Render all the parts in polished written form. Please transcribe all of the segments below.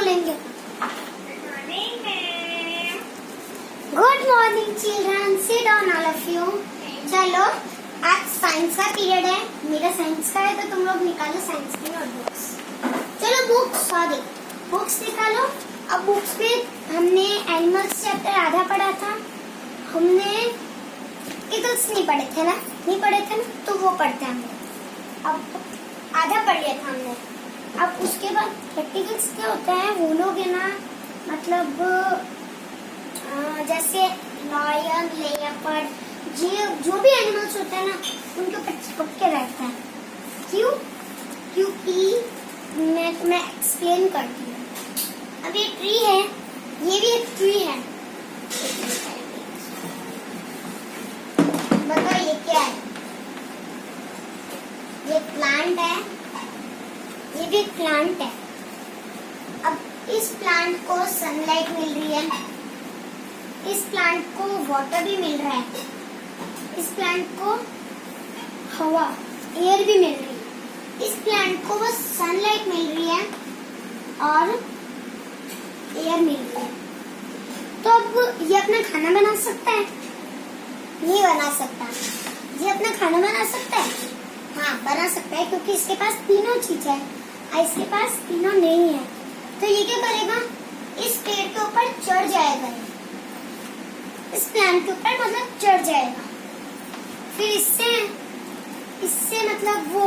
बोलेंगे। Good morning children, sit down all of you. चलो आज साइंस का पीरियड है, मेरा साइंस का है तो तुम लोग निकालो साइंस की नोटबुक्स। चलो बुक्स निकालो। अब बुक्स पे हमने एनिमल्स चैप्टर आधा पढ़ा था, हमने इकल्स नहीं पढ़े थे ना, तो वो पढ़ते हैं हमने। अब आधा पढ़ लिया था हमने। अब उसके बाद प्रैक्टिकल्स क्या होता है, वो लोग है ना, मतलब जैसे लॉयन, लेपर्ड, जो भी एनिमल्स होते हैं ना, उनके ऊपर चिपक के बैठता है। क्यों? क्योंकि मैं तुम्हें एक्सप्लेन करती हूँ। अब ये ट्री है, ये भी एक ट्री है। बताओ ये क्या है? ये प्लांट है, ये भी प्लांट है। अब इस प्लांट को सनलाइट मिल रही है, इस प्लांट को वाटर भी मिल रहा है, इस प्लांट को हवा, एयर भी मिल रही है। इस प्लांट को बस सनलाइट मिल रही है और एयर मिल रही है। तो अब ये अपना खाना बना सकता है? नहीं बना सकता। ये अपना खाना बना सकता है? हाँ बना सकता है, क्योंकि इसके पास तीनों चीजें हैं और इसके पास तीनों नहीं है। तो ये क्या करेगा, इस पेड़ के ऊपर चढ़ जाएगा, इस प्लांट के ऊपर मतलब चढ़ जाएगा। फिर इससे मतलब वो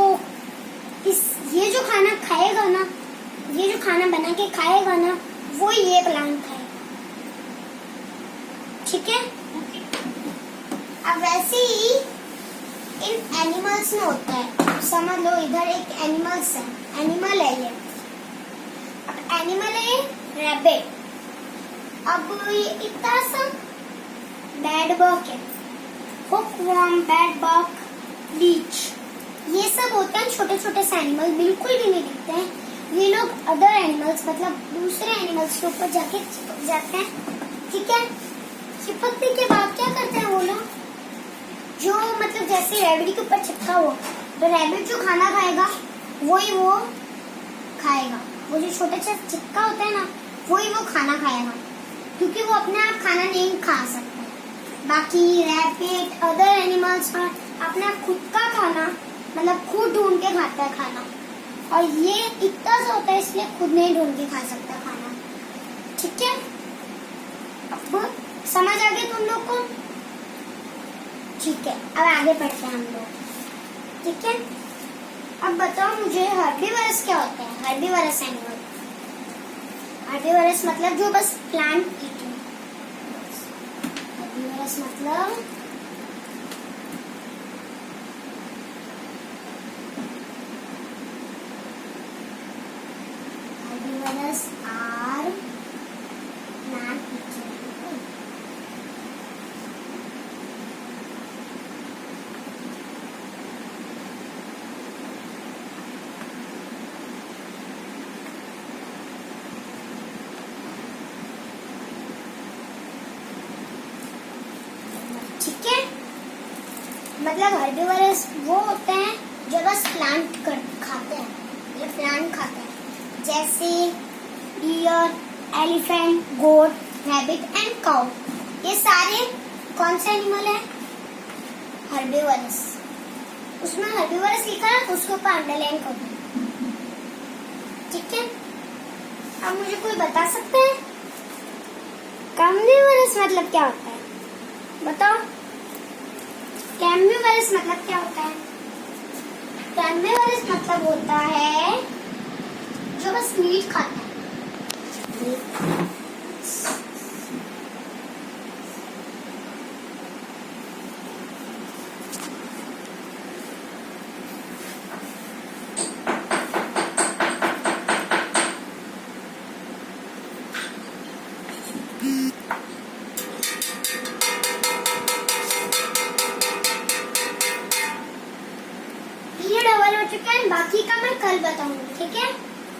ये जो खाना खाएगा ना, ये जो खाना बना के खाएगा ना, वो ये प्लांट खाएगा। ठीक है? अब वैसे ही इन एनिमल्स में होता है। समझ लो इधर एक एनिमल है ये। अब एनिमल है रैबिट। अब ये इतना सा बैड बग है, हुकवर्म, बैड बग, लीच, ये सब होते हैं छोटे छोटे से एनिमल, बिल्कुल भी नहीं दिखते हैं। ये लोग अदर एनिमल्स मतलब दूसरे एनिमल्स के ऊपर जाके चिपक जाते हैं। ठीक है? चिपकने के बाद क्या करते हैं वो लोग, जो मतलब जैसे रैबिट के ऊपर चिपका हुआ, तो रैबिट जो खाना खाएगा वही वो खाएगा। वो जो छोटे से चिपका होता है ना, वही वो खाना खाएगा, क्योंकि वो अपने आप खाना नहीं खा सकता। बाकी रैबिट, अदर एनिमल्स पर अपना खुद का खाना मतलब खुद ढूंढ के खाता है खाना, और ये इतना सा होता है इसलिए खुद नहीं ढूंढ के खा सकता खाना। ठीक है? अब समझ आ गया तुम लोग को? ठीक है, अब आगे पढ़ते हैं हम लोग। ठीक है? अब बताओ मुझे हर्बीवरस क्या होता है? हर्बीवरस एनिमल, हर्बीवरस मतलब जो बस प्लांट ईटिंग। हर्बीवरस मतलब herbivores are plant eating. ठीक है? मतलब हर्बीवरस वो होते हैं जो बस प्लांट खाते हैं, ये प्लांट खाते हैं, जैसे deer, elephant, goat, rabbit and cow. ये सारे कौन से एनिमल है? हर्बीवरस। उसमें हर्बीवरस लिखा है, उसके ऊपर अंडरलाइन कर दो। ठीक है? अब मुझे कोई बता सकता है कार्निवरस मतलब क्या होता है? बताओ, कार्निवरस मतलब क्या होता है? कार्निवरस मतलब होता है जो बस मीट खाता है। ये डबल हो चुका है, बाकी का मैं कल बताऊंगी। ठीक है?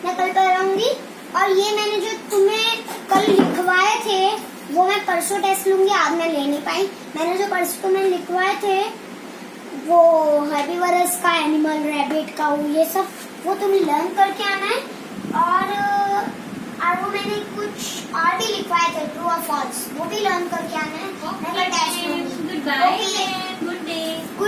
मैं कल कराऊंगी। और ये मैंने जो तुम्हें कल लिखवाए थे वो मैं परसों टेस्ट लूंगी, आज मैं ले नहीं पाई। मैंने जो परसों तुम्हें लिखवाए थे वो हर्बीवरस का, एनिमल, रैबिट का, ये सब वो तुम्हें लर्न करके आना है। और वो और भी लिखवाए थे ट्रू और फॉल्स, वो भी लर्न करके आना है। Never test Goodbye.